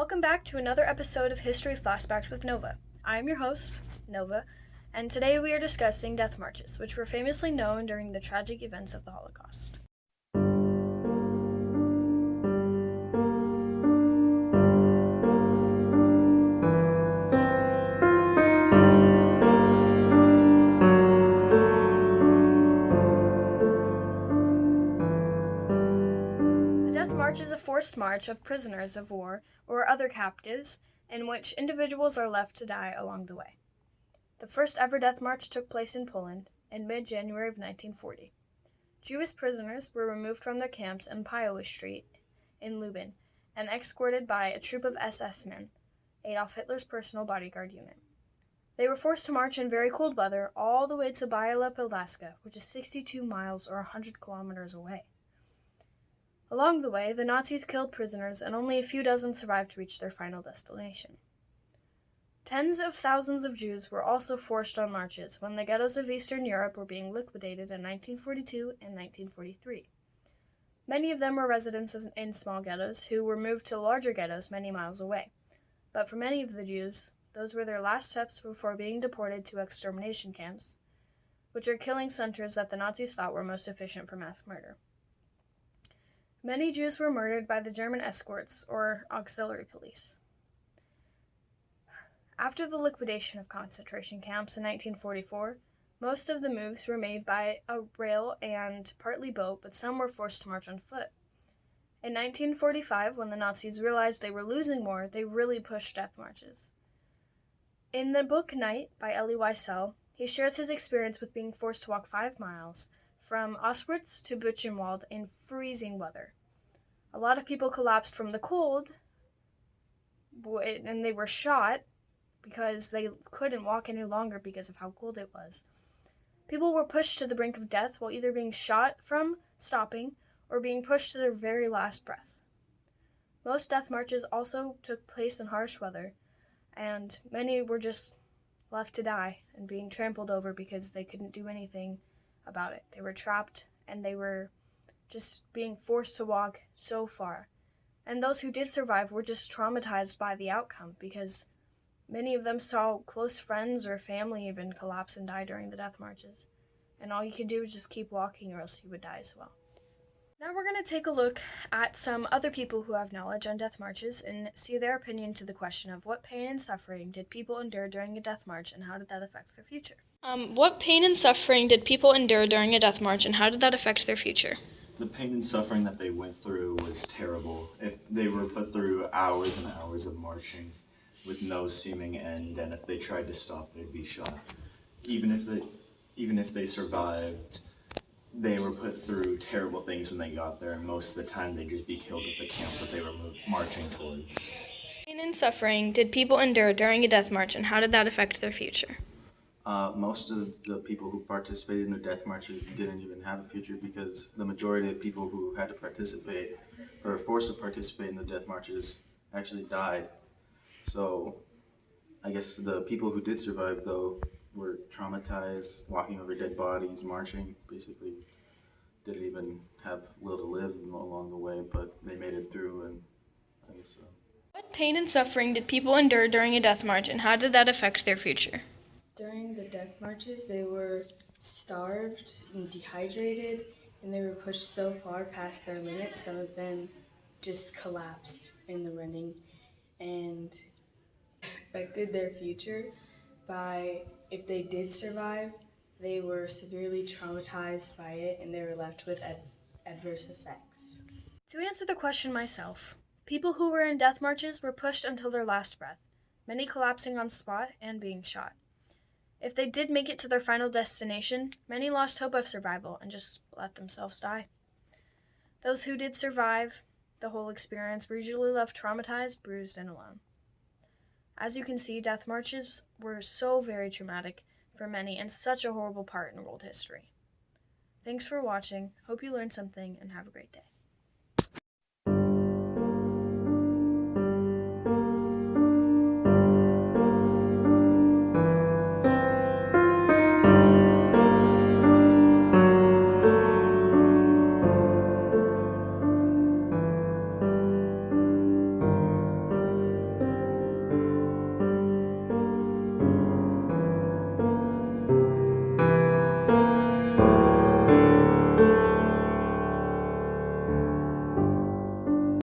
Welcome back to another episode of History Flashbacks with Nova. I am your host, Nova, and today we are discussing death marches, which were famously known during the tragic events of the Holocaust. A death march is a forced march of prisoners of war or other captives in which individuals are left to die along the way. The first ever death march took place in Poland in mid-January of 1940. Jewish prisoners were removed from their camps in Piowa Street in Lublin and escorted by a troop of SS men, Adolf Hitler's personal bodyguard unit. They were forced to march in very cold weather all the way to Białystok, Alaska, which is 62 miles or 100 kilometers away. Along the way, the Nazis killed prisoners and only a few dozen survived to reach their final destination. Tens of thousands of Jews were also forced on marches when the ghettos of Eastern Europe were being liquidated in 1942 and 1943. Many of them were residents in small ghettos who were moved to larger ghettos many miles away. But for many of the Jews, those were their last steps before being deported to extermination camps, which are killing centers that the Nazis thought were most efficient for mass murder. Many Jews were murdered by the German escorts, or auxiliary police. After the liquidation of concentration camps in 1944, most of the moves were made by a rail and partly boat, but some were forced to march on foot. In 1945, when the Nazis realized they were losing war, they really pushed death marches. In the book Night by Elie Wiesel, he shares his experience with being forced to walk 5 miles from Auschwitz to Buchenwald in freezing weather. A lot of people collapsed from the cold, and they were shot because they couldn't walk any longer because of how cold it was. People were pushed to the brink of death while either being shot from stopping or being pushed to their very last breath. Most death marches also took place in harsh weather, and many were just left to die and being trampled over because they couldn't do anything about it. They were trapped and they were just being forced to walk so far. And those who did survive were just traumatized by the outcome because many of them saw close friends or family even collapse and die during the death marches. And all you could do was just keep walking or else you would die as well. Now we're going to take a look at some other people who have knowledge on death marches and see their opinion to the question of what pain and suffering did people endure during a death march and how did that affect their future? What pain and suffering did people endure during a death march and how did that affect their future? The pain and suffering that they went through was terrible. If they were put through hours and hours of marching with no seeming end, and if they tried to stop, they'd be shot. Even if they survived, they were put through terrible things when they got there, and most of the time they'd just be killed at the camp that they were marching towards. Pain and suffering did people endure during a death march and how did that affect their future? Most of the people who participated in the death marches didn't even have a future because the majority of people who had to participate or were forced to participate in the death marches actually died. So I guess the people who did survive, though, were traumatized, walking over dead bodies, marching, basically didn't even have will to live along the way, but they made it through, and I guess so. What pain and suffering did people endure during a death march and how did that affect their future? During the death marches, they were starved and dehydrated, and they were pushed so far past their limits, some of them just collapsed in the running, and affected their future by, if they did survive, they were severely traumatized by it, and they were left with adverse effects. To answer the question myself, people who were in death marches were pushed until their last breath, many collapsing on spot and being shot. If they did make it to their final destination, many lost hope of survival and just let themselves die. Those who did survive the whole experience were usually left traumatized, bruised, and alone. As you can see, death marches were so very traumatic for many and such a horrible part in world history. Thanks for watching. Hope you learned something and have a great day.